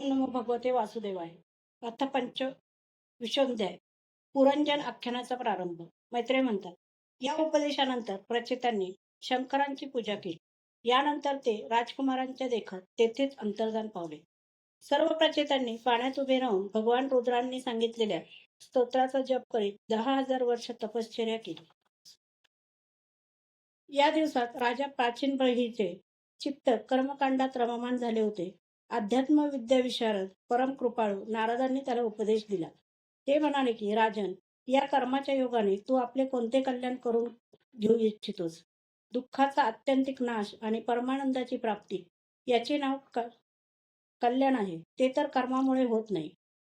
नमो भगवते वासुदेवाय. अथ विशोध्याय. पुरंजन आख्यानाचा प्रारंभ. मैत्रेय म्हणतात, या उपदेशानंतर प्रचेतांनी शंकरांची पूजा केली. यानंतर ते राजकुमारांच्या देखत तेथेच अंतर्धान पावले. सर्व प्रचेतांनी पाण्यात उभे राहून भगवान रुद्रांनी सांगितलेल्या स्तोत्राचा जप करीत 10,000 वर्ष तपश्चर्या केली. या दिवसात राजा प्राचीन बहिचे चित्त कर्मकांडात रममान झाले होते. अध्यात्म विद्या विशारद परम कृपाळू नारदांनी त्याला उपदेश दिला. ते म्हणाले की, राजन, या कर्माच्या योगाने तू आपले कोणते कल्याण करून घेऊ इच्छितोस? दुःखाचा आत्यंतिक नाश आणि परमानंदाची प्राप्ती याचे नाव कल्याण आहे. ते तर कर्मामुळे होत नाही.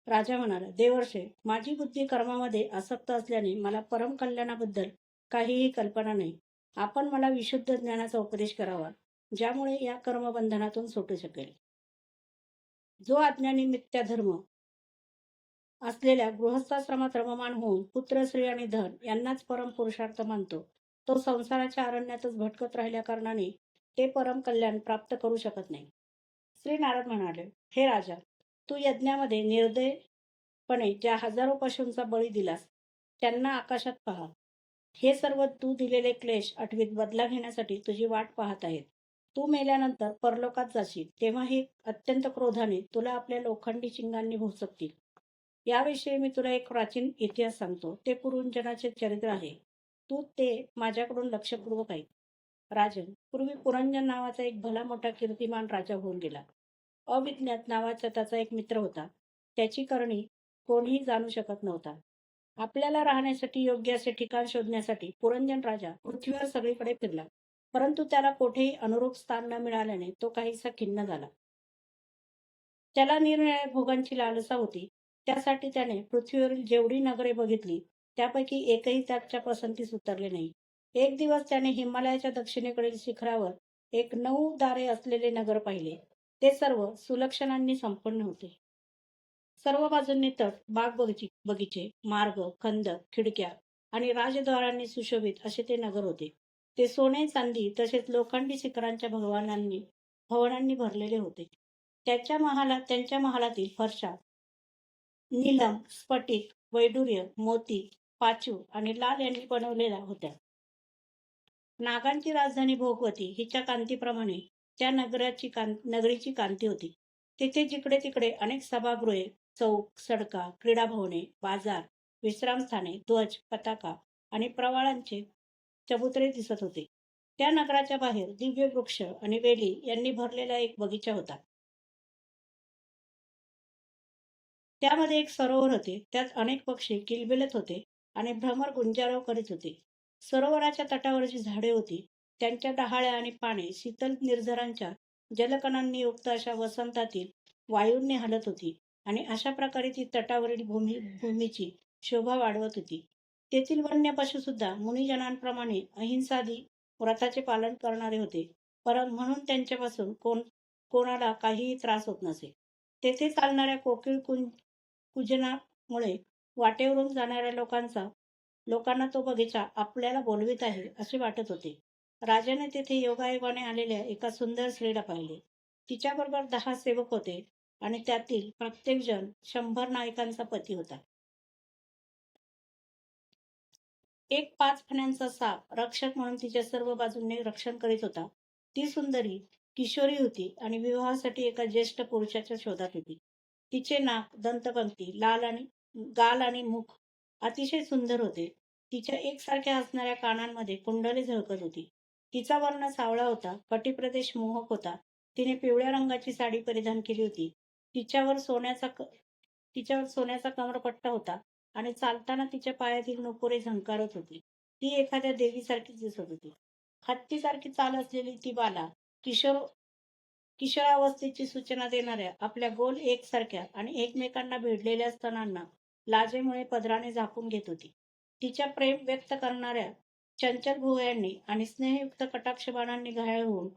राजा म्हणाला, देवर्षे, माझी बुद्धी कर्मामध्ये आसक्त असल्याने मला परम कल्याणाबद्दल काहीही कल्पना नाही. आपण मला विशुद्ध ज्ञानाचा उपदेश करावा, ज्यामुळे या कर्मबंधनातून सुटू शकेल. जो अज्ञानी मिथ्याधर्म असलेल्या गृहस्थाश्रमात रममान होऊन पुत्र, स्त्री आणि धन यांनाच परम पुरुषार्थ मानतो, तो संसाराच्या अरण्यातच भटकत राहिल्या कारणाने ते परम कल्याण प्राप्त करू शकत नाही. श्री नारद म्हणाले, हे राजा, तू यज्ञामध्ये निर्दयपणे ज्या हजारो पशूंचा बळी दिलास त्यांना आकाशात पहा. हे सर्व तू दिलेले क्लेश आठवीत बदला घेण्यासाठी तुझी वाट पाहत आहेत. तू मेल्यानंतर परलोकात जाशील, तेव्हा हे अत्यंत क्रोधाने तुला आपल्या लोखंडी चिंगांनी भोसकतील. याविषयी मी तुला एक प्राचीन इतिहास सांगतो. ते पुरंजनाचे चरित्र आहे. तू ते माझ्याकडून लक्षपूर्वक ऐक. राजन, पूर्वी पुरंजन नावाचा एक भला मोठा कीर्तिमान राजा होऊन गेला. अविज्ञात नावाचा त्याचा एक मित्र होता. त्याची करणी कोणीही जाणू शकत नव्हता. आपल्याला राहण्यासाठी योग्य असे ठिकाण शोधण्यासाठी पुरंजन राजा पृथ्वीवर सगळीकडे फिरला, परंतु त्याला कोठेही अनुरूप स्थान न मिळाल्याने तो काहीसा खिन्न झाला. त्याला निरनिराळ्या भोगांची लालसा होती. त्यासाठी त्याने पृथ्वीवरील जेवढी नगरे बघितली त्यापैकी एकही त्याच्या पसंतीस उतरले नाही. एक दिवस त्याने हिमालयाच्या दक्षिणेकडील शिखरावर एक 9 दारे असलेले नगर पाहिले. ते सर्व सुलक्षणांनी संपन्न होते. सर्व बाजूंनी तट, बाग बगीचे, मार्ग, खंदक, खिडक्या आणि राजद्वारांनी सुशोभित असे ते नगर होते. ते सोने, चांदी तसेच लोखंडी शिखरांच्या भवनांनी भरलेले होते. त्यांच्या महालातील फरशा नीलम, स्फटिक, वैडूर्य, मोती, पाचू आणि लाल यांनी बनवलेल्या होत्या. नागांची राजधानी भोगवती हिच्या कांतीप्रमाणे त्या नगरीची कांती होती. तेथे जिकडे तिकडे अनेक सभागृहे, चौक, सडका, क्रीडा भवने, बाजार, विश्रामस्थाने, ध्वज, पताका आणि प्रवाळांचे चबुतरे दिसत होते. त्या नगराच्या बाहेर दिव्य वृक्ष आणि वेली यांनी भरलेला एक बगीचा होता. त्यामध्ये एक सरोवर होते. त्यात अनेक पक्षी किलबिलत होते आणि भ्रमर गुंजारव करीत होते. सरोवराच्या तटावरची झाडे होती. त्यांच्या डहाळ्या आणि पाने शीतल निर्झरांच्या जलकणांनी युक्त अशा वसंतातील वायूंनी हलत होती आणि अशा प्रकारे ती तटावरील भूमीची शोभा वाढवत होती. तेथील वन्य पशु सुद्धा मुनिजनांप्रमाणे अहिंसादी व्रताचे पालन करणारे होते, म्हणून त्यांच्यापासून कोणाला काहीही त्रास होत नसे. तेथे चालणाऱ्या कोकिळ कुजनामुळे वाटेवरून जाणाऱ्या लोकांना तो बगीचा आपल्याला बोलवित आहे असे वाटत होते. राजाने तेथे योगायोगाने आलेल्या एका सुंदर स्त्रीला पाहिले. तिच्याबरोबर 10 सेवक होते आणि त्यातील प्रत्येक जण 100 नायकांचा पती होता. एक 5 फण्यांचा साप रक्षक म्हणून तिच्या सर्व बाजूंनी रक्षण करीत होता. ती सुंदरी किशोरी होती आणि विवाहासाठी एका ज्येष्ठ पुरुषाच्या शोधात होती. तिचे नाक, दंतपंक्ती, गाल आणि मुख अतिशय सुंदर होते. तिच्या एकसारख्या असणाऱ्या कानांमध्ये कुंडले झळकत होती. तिचा वर्ण सावळा होता. कटिप्रदेश मोहक होता. तिने पिवळ्या रंगाची साडी परिधान केली होती. तिच्यावर सोन्याचा कमरपट्टा होता आणि चालताना तिच्या पायातील नुपुरे झंकारत होती. ती एखाद्या देवीसारखीच दिसत होती. हत्तीसारखी चाल असलेली ती बाला किशोरावस्थेची सूचना देणाऱ्या आपल्या गोल एकसारख्या आणि एकमेकांना भिडलेल्या स्तनांना लाजेमुळे पदराने झाकून घेत होती. तिच्या प्रेम व्यक्त करणाऱ्या चंचल भुवयांनी आणि स्नेहयुक्त कटाक्षबाणांनी घायल होऊन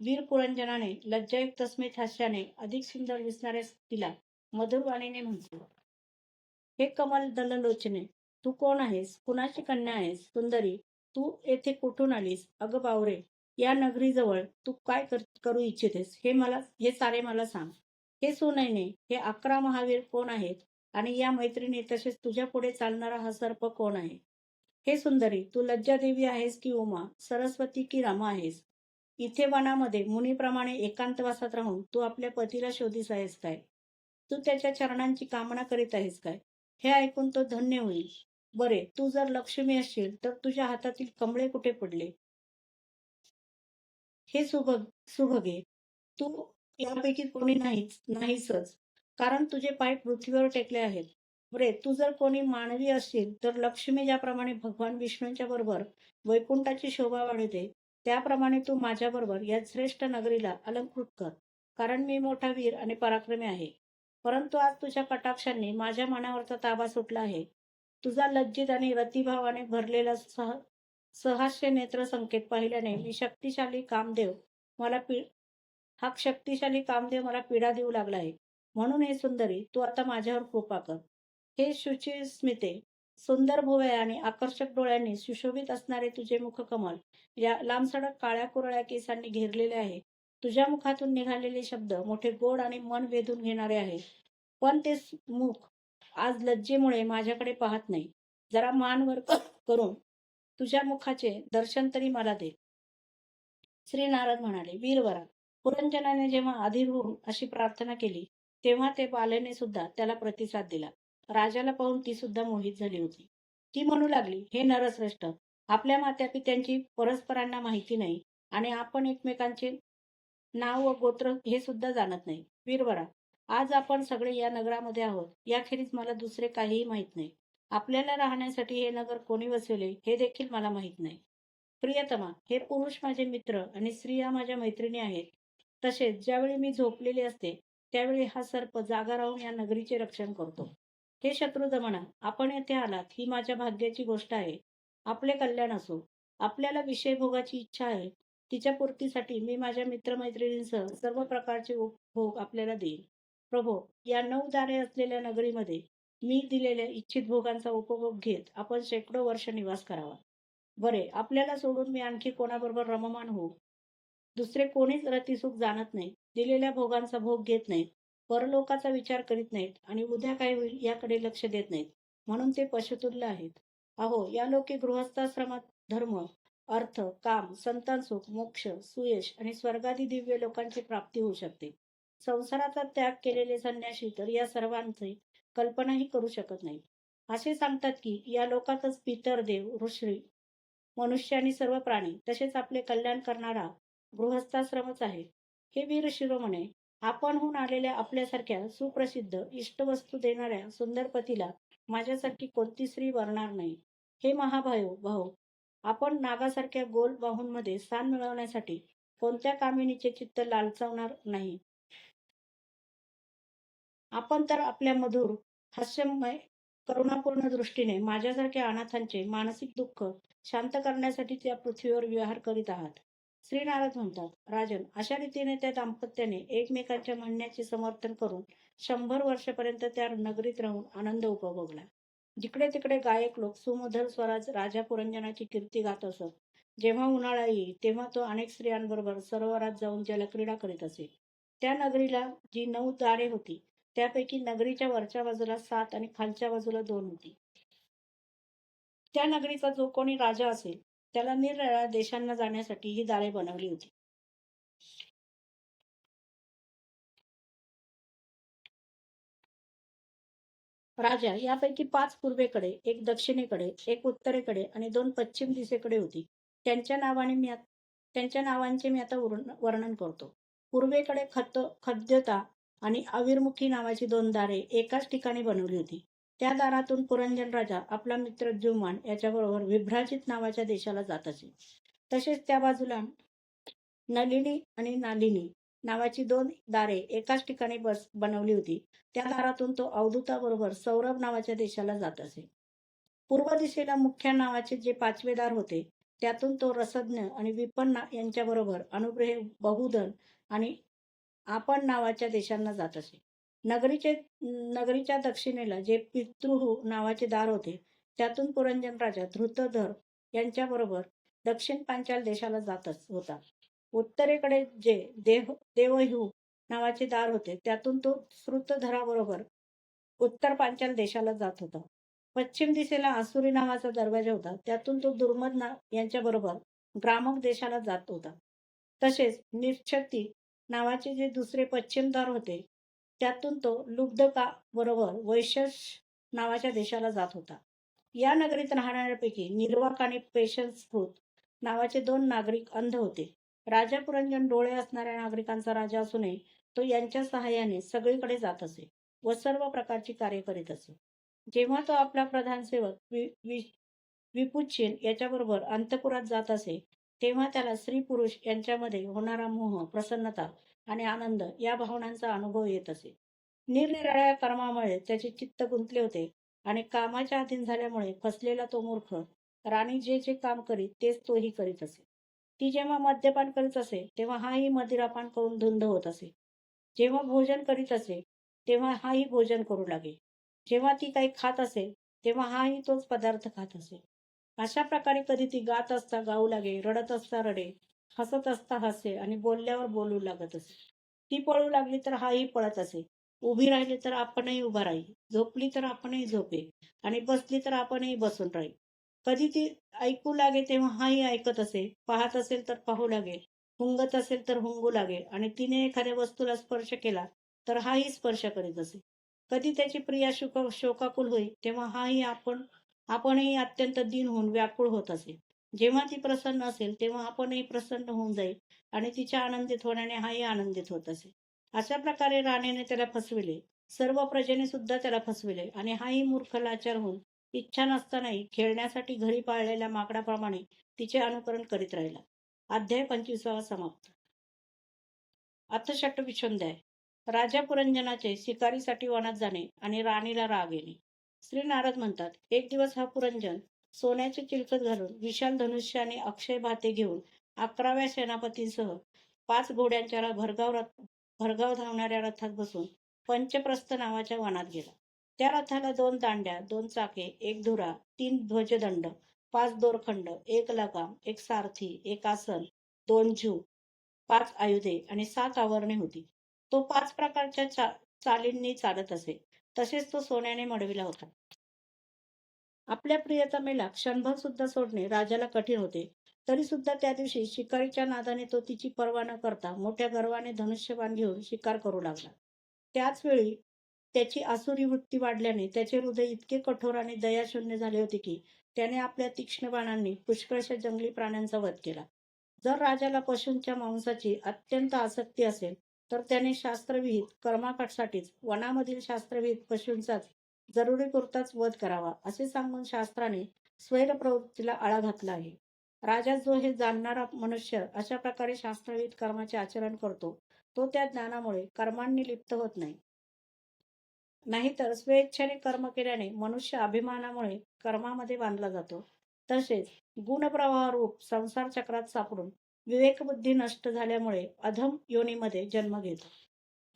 वीर पुरंजनाने लज्जायुक्त स्मित हास्याने अधिक सुंदर दिसणाऱ्या तिला मधुर वाणीने म्हटले, हे कमल दललोचने, तू कोण आहेस? कुणाची कन्या आहेस? सुंदरी, तू येथे कुठून आलीस? अगं बावरे, या नगरीजवळ तू काय करू इच्छितेस? हे सारे मला सांग. हे सुनयने, हे 11 महावीर कोण आहेत? आणि या मैत्रिणी तसेच तुझ्या पुढे चालणारा हा सर्प कोण आहे? हे सुंदरी, तू लज्जादेवी आहेस की उमा, सरस्वती की रमा आहेस? इथे वनामध्ये मुनीप्रमाणे एकांतवासात राहून तू आपल्या पतीला शोधीस आहेस काय? तू त्याच्या चरणांची कामना करीत आहेस काय? हे ऐकून तो धन्य होईल. बरे, तू जर लक्ष्मी असशील तर तुझ्या हातातील कमळे कुठे पडले? हे सुभगे, तू यापैकी कोणी नाहीसच, कारण तुझे पाय पृथ्वीवर टेकले आहेत. बरे, तू जर कोणी मानवी असशील तर लक्ष्मी ज्याप्रमाणे भगवान विष्णूंच्या बरोबर वैकुंठाची शोभा वाढवते, त्याप्रमाणे तू माझ्या बरोबर या श्रेष्ठ नगरीला अलंकृत कर, कारण मी मोठा वीर आणि पराक्रमी आहे. परंतु आज तुझ्या कटाक्षांनी माझ्या मनावरचा ताबा सुटला आहे. तुझा लज्जित आणि रतिभावाने भरलेला सहास्य नेत्र संकेत पाहिल्याने मला पी हा शक्तिशाली कामदेव मला पीडा देऊ लागला आहे. म्हणून हे सुंदरी, तू आता माझ्यावर कृपा कर. हे शुची स्मिते, सुंदर भुवया आणि आकर्षक डोळ्यांनी सुशोभित असणारे तुझे मुखकमल या लांबसडक काळ्या कुरळ्या केसांनी घेरलेले आहे. तुझ्या मुखातून निघालेले शब्द मोठे गोड आणि मन वेधून घेणारे आहे. पण ते मुख आज लज्जेमुळे माझ्याकडे पाहत नाही. जरा मान वर करून तुझ्या मुखाचे दर्शन तरी मला दे. श्री नारद म्हणाले, वीरवरा, पुरंजनाने जेव्हा अधीर होऊन अशी प्रार्थना केली, तेव्हा ते बालेने सुद्धा त्याला प्रतिसाद दिला. राजाला पाहून ती सुद्धा मोहित झाली होती. ती म्हणू लागली, हे नरश्रेष्ठ, आपल्या मातापित्यांची परस्परांना माहिती नाही आणि आपण एकमेकांचे नाव व गोत्र हे सुद्धा जाणत नाही. वीरवरा, आज आपण सगळे या नगरामध्ये आहोत. याखेरीज मला दुसरे काहीही माहीत नाही. आपल्याला राहण्यासाठी हे नगर कोणी वसवले हे देखील मला माहीत नाही. प्रियतमा, हे पुरुष माझे मित्र आणि स्त्रिया माझ्या मैत्रिणी आहेत. तसेच ज्यावेळी मी झोपलेली असते त्यावेळी हा सर्प जागा राहून या नगरीचे रक्षण करतो. हे शत्रुदमना, आपण येथे आलात ही माझ्या भाग्याची गोष्ट आहे. आपले कल्याण असो. आपल्याला विषय भोगाची इच्छा आहे, तिच्या पूर्तीसाठी मी माझ्या मित्रमैत्रिणींसह सर्व प्रकारचे उपभोग आपल्याला देईन. प्रभो, या 9 दारे असलेल्या नगरीमध्ये मी दिलेल्या इच्छित भोगांचा उपभोग घेत आपण शेकडो वर्ष निवास करावा. बरे, आपल्याला सोडून मी आणखी कोणाबरोबर रममाण होऊ? दुसरे कोणीच रतिसुख जाणत नाही, दिलेल्या भोगांचा भोग घेत नाहीत, परलोकाचा विचार करीत नाहीत आणि उद्या काय होईल याकडे लक्ष देत नाहीत, म्हणून ते पशुतुल्य आहेत. अहो, या लोके गृहस्थाश्रमात धर्म, अर्थ, काम, संतान सुख, मोक्ष, सुयश आणि स्वर्गादी दिव्य लोकांची प्राप्ती होऊ शकते. संसाराचा त्याग केलेले संन्यासी तर या सर्वांचे कल्पनाही करू शकत नाहीत. असे सांगतात की या लोकातच पितर देव, ऋषी, मनुष्य आणि सर्व प्राणी तसेच आपले कल्याण करणारा गृहस्थाश्रमच आहे. हे वीर शिरोमणे, आपणहून आलेल्या आपल्यासारख्या सुप्रसिद्ध इष्टवस्तू देणाऱ्या सुंदर पतीला माझ्यासारखी कोणती स्त्री वरणार नाही. हे भाऊ, आपण नागासारख्या गोल बाहूंमध्ये स्थान मिळवण्यासाठी कोणत्या कामिनीचे चित्त लालचवणार नाही. आपण तर आपल्या मधुर, हास्यमय, करुणापूर्ण दृष्टीने माझ्यासारख्या अनाथांचे मानसिक दुःख शांत करण्यासाठी त्या पृथ्वीवर विहार करीत आहात. श्रीनारद म्हणतात, राजन, अशा रीतीने त्या दाम्पत्याने एकमेकांच्या म्हणण्याचे समर्थन करून 100 वर्षापर्यंत त्या नगरीत राहून आनंद उपभोगला. जिकडे तिकडे गायक लोक सुमधुर स्वराज राजा पुरंजनाची कीर्ती गात असत. जेव्हा उन्हाळा येई तेव्हा तो अनेक स्त्रियांबरोबर सरोवरात जाऊन जलक्रीडा करीत असे. त्या नगरीला जी 9 दारे होती त्यापैकी नगरीच्या वरच्या बाजूला 7 आणि खालच्या बाजूला 2 होती. त्या नगरीचा जो कोणी राजा असेल त्याला निरनिराळ्या देशांना जाण्यासाठी ही दारे बनवली होती. राजा यापैकी 5 पूर्वेकडे, 1 दक्षिणेकडे, 1 उत्तरेकडे आणि 2 पश्चिम दिशेकडे होती. त्यांच्या नावांचे मी आता वर्णन करतो. पूर्वेकडे खद्योता आणि आविर्मुखी नावाची 2 दारे एकाच ठिकाणी बनवली होती. त्या दारातून पुरंजन राजा आपला मित्र द्युमान याच्याबरोबर विभ्राजित नावाच्या देशाला जात असे. तसेच त्या बाजूला नलिनी आणि नालिनी नावाची 2 दारे एकाच ठिकाणी बनवली होती. त्या दारातून तो अवधूताबरोबर सौरभ नावाच्या देशाला जात असे. पूर्व दिशेला मुख्य नावाचे जे 5वे दार होते त्यातून तो रसज्ञ आणि विपन्न यांच्याबरोबर अनुग्रह, बहुधन आणि आपण नावाच्या देशांना जात असे. नगरीच्या दक्षिणेला जे पितृहू नावाचे दार होते त्यातून पुरंजन राजा धृतधर यांच्याबरोबर दक्षिण पांचाल देशाला जात होता. उत्तरेकडे जे देवहू नावाचे दार होते. त्यातून तो श्रुतधराबरोबर उत्तर पांचाल देशाला जात होता. पश्चिम दिशेला आसुरी नावाचा दरवाजा होता. त्यातून तो दुर्मद यांच्याबरोबर ग्रामक देशाला जात होता. तसेच निश्चती नावाचे जे दुसरे पश्चिम दार होते, त्यातून तो लुब्धका बरोबर वैशस नावाच्या देशाला जात होता. या नगरीत राहणाऱ्यापैकी निर्वाक आणि पेशन्सफूत नावाचे 2 नागरिक अंध होते. राजा पुरंजन डोळे असणाऱ्या नागरिकांचा राजा असूनही तो यांच्या सहाय्याने सगळीकडे जात असे व सर्व प्रकारची कार्य करीत असे. जेव्हा तो आपला प्रधान सेवक विपुचिन याच्याबरोबर अंतपुरात जात असे, तेव्हा त्याला स्त्री पुरुष यांच्यामध्ये होणारा मोह, प्रसन्नता आणि आनंद या भावनांचा अनुभव येत असे. निरनिराळ्या कर्मामुळे त्याचे चित्त गुंतले होते आणि कामाच्या अधीन झाल्यामुळे फसलेला तो मूर्ख राणी जे जे काम करीत तेच तोही करीत असे. ती जेव्हा मद्यपान करीत असे तेव्हा हाही मदिरापान करून धुंद होत असे. जेव्हा भोजन करीत असे तेव्हा हाही भोजन करू लागे. जेव्हा ती काही खात असे तेव्हा हाही तोच पदार्थ खात असे. अशा प्रकारे कधी ती गात असता गाऊ लागे, रडत असता रडे, हसत असता हसे आणि बोलल्यावर बोलू लागत असे. ती पळू लागली तर हाही पळत असे. उभी राहिली तर आपणही उभा राही, झोपली तर आपणही झोपे आणि बसली तर आपणही बसून राही. कधी ती ऐकू लागे तेव्हा हाही ऐकत असे, पाहत असेल तर पाहू लागे, हुंगत असेल तर हुंगू लागे आणि तिने एखाद्या वस्तूला स्पर्श केला तर हाही स्पर्श करीत असे. कधी त्याची प्रिया शोकाकुल होई तेव्हा हाही आपणही अत्यंत दीन होऊन व्याकुळ होत असे. जेव्हा ती प्रसन्न असेल तेव्हा आपणही प्रसन्न होऊन जाईल आणि तिच्या आनंदित होण्याने हाही आनंदित होत असे. अशा प्रकारे राणीने त्याला फसविले. सर्व प्रजेने सुद्धा त्याला फसविले आणि हाही मूर्ख लाचार होऊन इच्छा नसतानाही खेळण्यासाठी घरी पाळलेल्या माकडाप्रमाणे तिचे अनुकरण करीत राहिला. अध्याय 25 समाप्त. अथषटविषोध्याय. राजा पुरंजनाचे शिकारीसाठी वनात जाणे आणि राणीला राग येणे. श्री नारद म्हणतात, एक दिवस हा पुरंजन सोन्याचे चिलखत घालून विशाल धनुष्य आणि अक्षय भाते घेऊन 11व्या सेनापतींसह 5 घोड्यांच्या भरधाव धावणाऱ्या रथात बसून पंचप्रस्थ नावाच्या वनात गेला. त्या रथाला 2 दांड्या, 2 चाके, 1 धुरा, 3 ध्वजदंड, 5 दोरखंड, 1 लगाम, 1 सारथी, 1 आसन, 2 झू, 5 आयुधे आणि 7 आवरणे होती. तो 5 प्रकारच्या चालींनी चालत असे. तसेच तो सोन्याने मढविला होता. आपल्या प्रियतमेला क्षणभर सुद्धा सोडणे राजाला कठीण होते. तरी सुद्धा त्या दिवशी शिकारीच्या नादाने तो तिची पर्वा न करता मोठ्या गर्वाने धनुष्यबाण घेऊन शिकार करू लागला. त्याच वेळी त्याची आसुरी वृत्ती वाढल्याने त्याचे हृदय इतके कठोर आणि दयाशून्य झाले होते की त्याने आपल्या तीक्ष्ण बाणांनी पुष्कळशा जंगली प्राण्यांचा वध केला. जर राजाला पशूंच्या मांसाची अत्यंत आसक्ती असेल तर त्याने शास्त्रविहित कर्मासाठीच वनामधील शास्त्रविहित पशूंचाच जरुरीपुरताच वध करावा असे सांगून शास्त्राने स्वैर प्रवृत्तीला आळा घातला आहे. राजा जो हे जाणणारा मनुष्य अशा प्रकारे शास्त्रविहित कर्माचे आचरण करतो तो त्या ज्ञानामुळे कर्मांनी लिप्त होत नाही. नाहीतर स्वेच्छेने कर्म केल्याने मनुष्य अभिमानामुळे कर्मामध्ये बांधला जातो. तसेच गुणप्रवाह रूप संसार चक्रात सापडून विवेकबुद्धी नष्ट झाल्यामुळे अधम योनीमध्ये जन्म घेतो.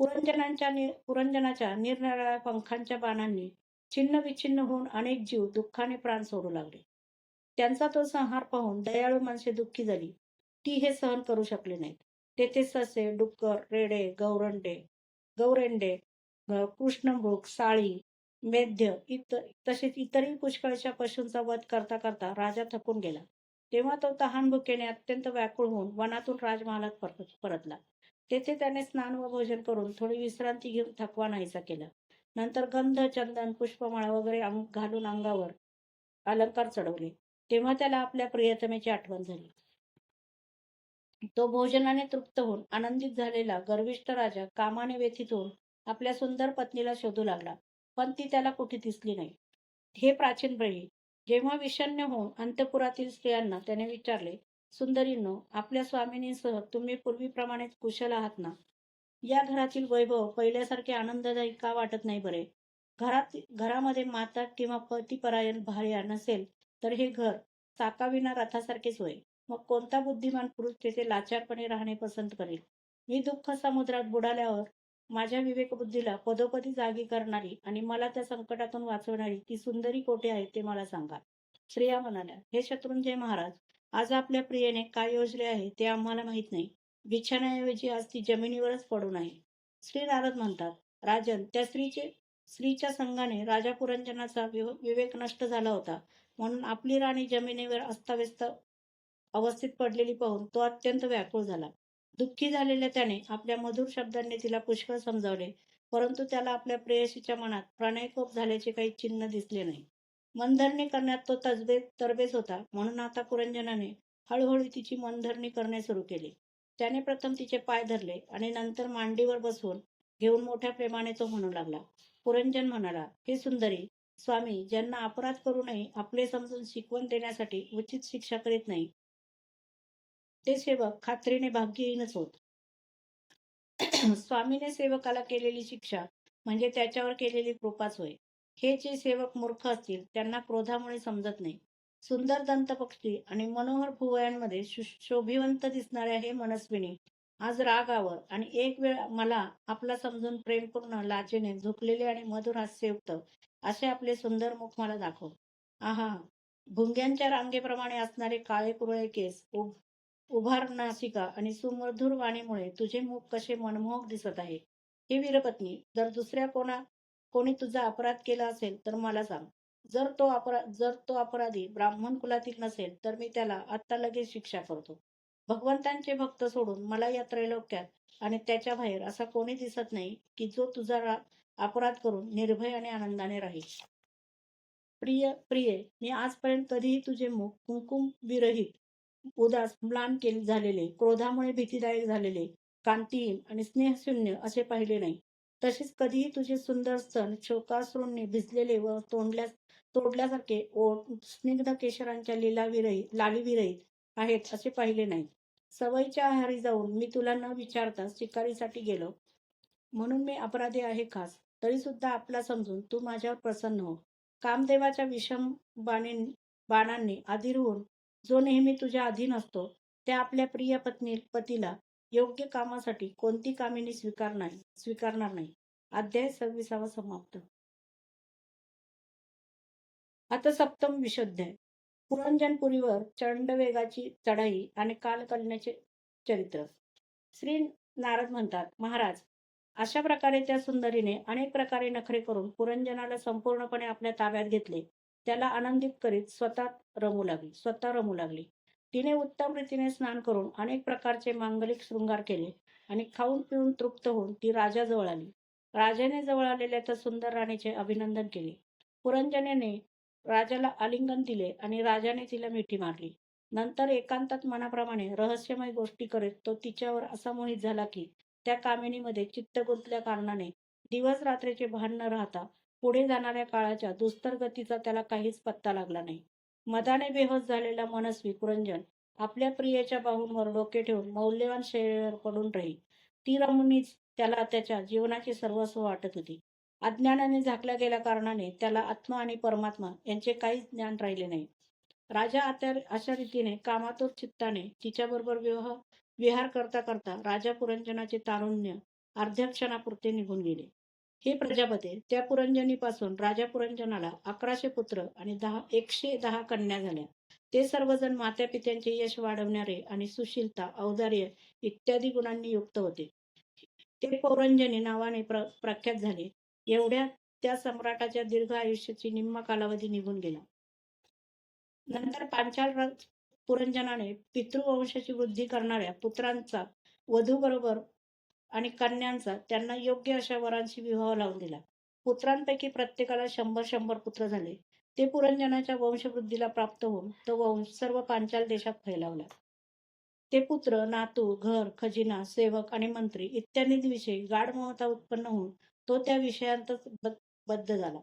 पुरंजनाच्या निरनिराळ्या पंखांच्या बाणांनी छिन्न विच्छिन्न होऊन अनेक जीव दुःखाने प्राण सोडू लागले. त्यांचा तो संहार पाहून दयाळू माणसे दुःखी झाली. ती हे सहन करू शकले नाहीत. तेथे ससे, डुक्कर, रेडे, गौरेंडे, कृष्णमृग, साळी, मेध्य तसेच इतरही पुष्कळशा पशूंचा वध करता करता राजा थकून गेला. तेव्हा तो तहान भुकेने अत्यंत व्याकुळ होऊन वनातून राजमहालात परतला. तेथे त्याने स्नान व भोजन करून थोडी विश्रांती घेऊन थकवा नाहीसा केला. नंतर गंध, चंदन, पुष्पमाळा वगैरे घालून अंगावर अलंकार चढवले. तेव्हा त्याला आपल्या प्रियतमेची आठवण झाली. तो भोजनाने तृप्त होऊन आनंदित झालेला गर्विष्ठ राजा कामाने व्यथित होऊन आपल्या सुंदर पत्नीला शोधू लागला, पण ती त्याला कुठे दिसली नाही. हे प्राचीन ब्रही, जेव्हा विषण्ण होऊन अंतपुरातील स्त्रियांना त्याने विचारले, सुंदरींनो, आपल्या स्वामिनीसह तुम्ही पूर्वीप्रमाणेच कुशल आहात ना? या घरातील वैभव पहिल्यासारखे आनंददायी का वाटत नाही बरे? घरामध्ये माता किंवा पतिपरायण भार्या नसेल तर हे घर चाकाविना रथासारखेच होय. मग कोणता बुद्धिमान पुरुष तेथे लाचारपणे राहणे पसंत करेल? मी दुःख समुद्रात बुडाल्यावर माझ्या विवेकबुद्धीला पदोपदी जागी करणारी आणि मला त्या संकटातून वाचवणारी ती सुंदरी कोठे आहे ते मला सांगा. स्त्रिया म्हणाल्या, हे शत्रुंजय महाराज, आज आपल्या प्रियेने काय योजले आहे ते आम्हाला माहीत नाही. बिछाण्याऐवजी आज ती जमिनीवरच पडून आहे. श्री नारद म्हणतात, राजन, त्या स्त्रीच्या संगाने राजा पुरंजनाचा विवेक नष्ट झाला होता. म्हणून आपली राणी जमिनीवर अस्ताव्यस्त अवस्थेत पडलेली पाहून तो अत्यंत व्याकुळ झाला. दुःखी झालेल्या त्याने आपल्या मधुर शब्दांनी तिला पुष्कळ समजावले, परंतु त्याला आपल्या प्रेयसीच्या मनात प्रणयकोप झाल्याचे काही चिन्ह दिसले नाही. मनधरणी करण्यात तो तरबेज होता. म्हणून आता पुरंजनाने हळूहळू तिची मनधरणी करणे सुरू केले. त्याने प्रथम तिचे पाय धरले आणि नंतर मांडीवर बसवून घेऊन मोठ्या प्रेमाने तो म्हणू लागला. पुरंजन म्हणाला, हे सुंदरी, स्वामी ज्यांना अपराध करू नये आपले समजून शिकवण देण्यासाठी उचित शिक्षा करीत नाही, ते सेवक खात्रीने भाग्यहीनच होत. स्वामीने सेवकाला केलेली शिक्षा म्हणजे त्याच्यावर केलेली कृपाच होय. हे जे सेवक मूर्ख असतील त्यांना क्रोधामुळे समजत नाही. सुंदर दंतपक्षी आणि मनोहर भुवयांमध्ये शोभिवंत दिसणाऱ्या हे मनस्विनी आज रागावर आणि एक वेळ मला आपला समजून प्रेमपूर्ण लाजेने झुकलेले आणि मधुर हास्ययुक्त असे आपले सुंदर मुख मला दाखव. आहा, भुंग्यांच्या रांगेप्रमाणे असणारे काळे कुरळे केस, उभार नासिका आणि सुमधुर वाणीमुळे तुझे मुख कसे मनमोहक दिसत आहे. हे वीरपत्नी, जर दुसऱ्या कोणी तुझा अपराध केला असेल तर मला सांग. जर तो अपराधी ब्राह्मण कुलातील नसेल तर मी त्याला आत्ता लगेच शिक्षा करतो. भगवंतांचे भक्त सोडून मला या त्रैलोक्यात आणि त्याच्या बाहेर असा कोणी दिसत नाही की जो तुझा अपराध करून निर्भय आणि आनंदाने राहील. प्रिय प्रिय, मी आजपर्यंत कधीही तुझे मुख कुंकुम विरहित, उदास, म्लान झालेले, क्रोधामुळे भीतीदायक झालेले, कांतीहीन आणि स्नेहशून्य असे पाहिले नाही. तसेच कधीही तुझे सुंदर स्तन शोकाश्रूंनी भिजलेले व तोडल्यासारखे ओठ स्निग्ध केशरांच्या लालीविरहित आहेत असे पाहिले नाही. सवयीच्या आहारी जाऊन मी तुला न विचारता शिकारीसाठी गेलो, म्हणून मी अपराधी आहे खास. तरी सुद्धा आपला समजून तू माझ्यावर प्रसन्न हो. कामदेवाच्या विषम बाणांनी अधीर होऊन जो नेहमी तुझ्या अधीन असतो, त्या आपल्या प्रिय पतीला योग्य कामासाठी कोणती कामिनी स्वीकारणार नाही. अध्याय 26 समाप्त. आता सप्तम विशोध्याय. पुरंजनपुरीवर चंडवेगाची चढाई आणि कालकलण्याचे चरित्र. श्री नारद म्हणतात, महाराज, अशा प्रकारे त्या सुंदरीने अनेक प्रकारे नखरे करून पुरंजनाला संपूर्णपणे आपल्या ताब्यात घेतले. त्याला आनंदित करीत स्वतः रमू लागली. तिने उत्तम रीतीने स्नान करून अनेक प्रकारचे मांगलिक शृंगार केले आणि खाऊन पिऊन तृप्त होऊन ती राजाजवळ आली. राजाने जवळ आलेल्या त्या सुंदर राणीचे अभिनंदन केले. पुरंजनेने राजाला आलिंगन दिले आणि राजाने तिला मिठी मारली. नंतर एकांतात मनाप्रमाणे रहस्यमय गोष्टी करीत तो तिच्यावर असा मोहित झाला की त्या कामिनीमध्ये चित्त गुंतल्या कारणाने दिवस रात्रीचे भान न राहता पुढे जाणाऱ्या काळाच्या दुस्तर गतीचा त्याला काहीच पत्ता लागला नाही. मदाने बेहोश झालेला मनस्वी पुरंजन आपल्या प्रियेच्या बाहूंवर डोके ठेवून मौल्यवान शैलीवर पडून राही. ती रमणीच त्याला त्याच्या जीवनाची सर्वस्व वाटत होती. अज्ञानाने झाकल्या गेल्या कारणाने त्याला आत्मा आणि परमात्मा यांचे काहीच ज्ञान राहिले नाही. राजा अशा रीतीने कामातुर चित्ताने तिच्याबरोबर विहार करता करता राजा पुरंजनाचे तारुण्य अर्ध्या क्षणापुरते निघून गेले. हे प्रजापते, त्या पुरंजनीपासून राजा पुरंजनाला 1100 पुत्र आणि 110 कन्या झाल्या. ते सर्वजण मात्या पित्यांचे यश वाढवणारे आणि सुशीलता, औदार्य इत्यादी गुणांनी युक्त होते. ते पौरंजनी नावाने प्रख्यात झाले. एवढ्या त्या सम्राटाच्या दीर्घ आयुष्याची निम्मा कालावधी निघून गेला. नंतर पांचाल पुरंजनाने पितृवंशाची वृद्धी करणाऱ्या पुत्रांचा वधूबरोबर आणि कन्यांचा त्यांना योग्य अशा वरांशी विवाह लावून दिला. पुत्रांपैकी प्रत्येकाला 100 पुत्र झाले. ते पुरंजनाच्या वंशवृद्धीला प्राप्त होऊन तो वंश सर्व पांचाल देशात फैलावला. ते पुत्र, नातू, घर, खजिना, सेवक आणि मंत्री इत्यादींविषयी गाढ ममता उत्पन्न होऊन तो त्या विषयांतच बद्ध झाला.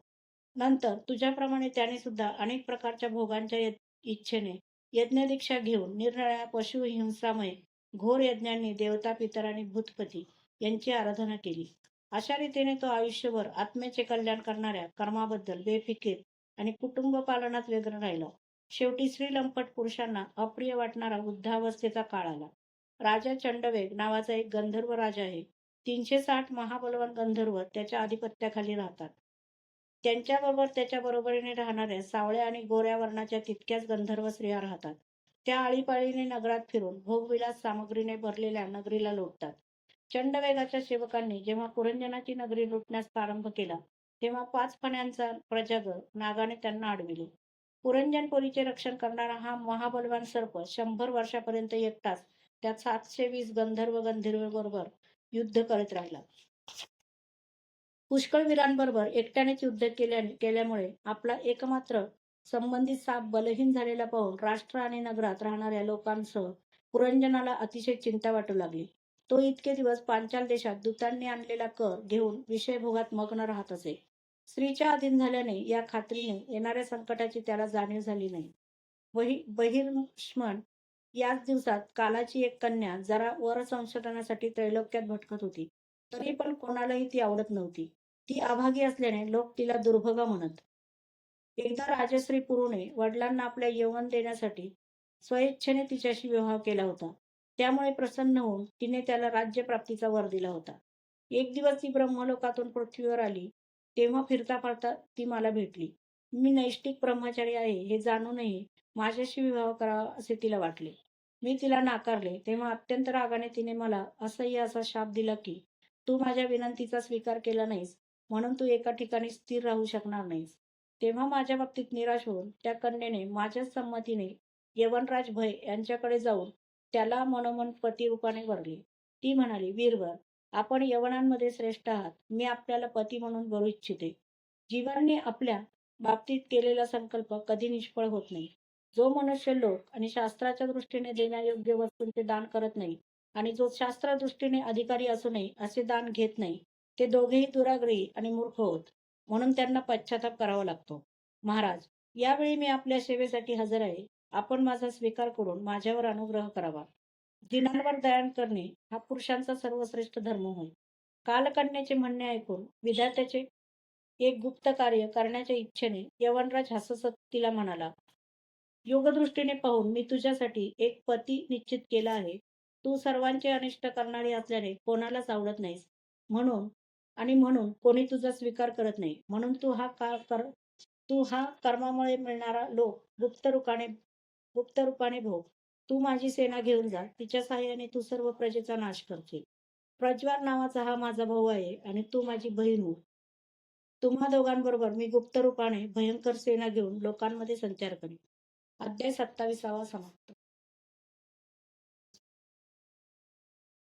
नंतर तुझ्याप्रमाणे त्याने सुद्धा अनेक प्रकारच्या भोगांच्या इच्छेने यज्ञदीक्षा घेऊन निरनिराळ्या पशुहिंसामय घोर यज्ञांनी देवता, पितर आणि भूतपती यांची आराधना केली. अशा रीतीने तो आयुष्यभर आत्म्याचे कल्याण करणाऱ्या कर्माबद्दल बेफिकीर आणि कुटुंब पालनात व्यग्र राहिला. शेवटी श्रीलंपट पुरुषांना अप्रिय वाटणारा वृद्धावस्थेचा काळ आला. राजा चंडवेग नावाचा एक गंधर्व राजा आहे. 360 महाबलवान गंधर्व त्याच्या आधिपत्याखाली राहतात. त्यांच्याबरोबर त्याच्या बरोबरीने राहणाऱ्या सावळ्या आणि गोऱ्या वर्णाच्या तितक्याच गंधर्व स्त्रिया राहतात. त्या आळीपाळीने नगरात फिरून भोगविलास सामग्रीने भरलेल्या नगरीला लोटतात. चंडवेगाच्या सेवकांनी जेव्हा पुरंजनाची नगरी लुटण्यास प्रारंभ केला, तेव्हा 5 फण्यांचा प्रजागर नागाने त्यांना अडविले. पुरंजनपुरीचे रक्षण करणारा हा महाबलवान सर्प 100 वर्षापर्यंत एकटाच त्या 720 गंधर्व गंधर्वांबरोबर युद्ध करत राहिला. पुष्कळ वीरांबरोबर एकट्यानेच युद्ध केल्यामुळे आपला एकमात्र संबंधित साप बलहीन झालेला पाहून राष्ट्र आणि नगरात राहणाऱ्या लोकांसह पुरंजनाला अतिशय चिंता वाटू लागली. तो इतके दिवस पांचाल देशात दूतांनी आणलेला कर घेऊन विषयभोगात मग्न राहत असे. स्त्रीच्या अधीन झाल्याने या खात्रीने येणाऱ्या संकटाची त्याला जाणीव झाली नाही. बहिर्ष्मण याच दिवसात कालाची एक कन्या जरा वर संशोधनासाठी त्रैलोक्यात भटकत होती. तरी पण कोणालाही ती आवडत नव्हती. ती अभागी असल्याने लोक तिला दुर्भगा म्हणत. एकदा राजश्री पुरूने वडिलांना आपल्या यौवन देण्यासाठी स्वेच्छेने तिच्याशी विवाह केला होता. त्यामुळे प्रसन्न होऊन तिने त्याला राज्यप्राप्तीचा वर दिला होता. एक दिवस ती ब्रह्मलोकातून पृथ्वीवर आली, तेव्हा फिरता फिरता ती मला भेटली. मी नैष्ठिक ब्रह्मचारी आहे हे जाणूनही माझ्याशी विवाह करावा असे तिला वाटले. मी तिला नाकारले, तेव्हा अत्यंत रागाने तिने मला असह्य असा शाप दिला की तू माझ्या विनंतीचा स्वीकार केला नाहीस, म्हणून तू एका ठिकाणी स्थिर राहू शकणार नाहीस. तेव्हा माझ्या बाबतीत निराश होऊन त्या कन्येने माझ्याच संमतीने यवनराज भय यांच्याकडे जाऊन त्याला मनोमन पतिरूपाने वरले. ती म्हणाली, वीरवर, आपण यवनांमध्ये श्रेष्ठ आहात. मी आपल्याला पती म्हणून वरू इच्छिते. जीवांनी आपल्या बाबतीत केलेला संकल्प कधी निष्फळ होत नाही. जो मनुष्य लोक आणि शास्त्राच्या दृष्टीने देण्यायोग्य वस्तूंचे दान करत नाही आणि जो शास्त्रदृष्टीने अधिकारी असूनही असे दान घेत नाही, ते दोघेही दुराग्रही आणि मूर्ख होत. म्हणून त्यांना पश्चाताप करावा लागतो. महाराज, यावेळी मी आपल्या सेवेसाठी हजर आहे. आपण माझा स्वीकार करून माझ्यावर अनुग्रह करावा. जिनांवर दयान करणे हा पुरुषांचा सर्वश्रेष्ठ धर्म होय. कालकन्याचे म्हणणे ऐकून विधात्याचे एक गुप्त कार्य करण्याच्या इच्छेने यवनराज हसत तिला म्हणाला, योगदृष्टीने पाहून मी तुझ्यासाठी एक पती निश्चित केला आहे. तू सर्वांचे अनिष्ट करणारी असल्याने कोणालाच आवडत नाहीस. म्हणून कोणी तुझा स्वीकार करत नाही. म्हणून तू हा कर्मामुळे मिळणारा लोक गुप्त रूपाने भोग. तू माझी सेना घेऊन जा. तिच्या साहाय्याने तू सर्व प्रजेचा नाश करशील. प्रज्वार नावाचा हा माझा भाऊ आहे आणि तू माझी बहीण हो. तुम्हा दोघांबरोबर मी गुप्त रूपाने भयंकर सेना घेऊन लोकांमध्ये संचार करीन. अध्याय 27 समाप्त.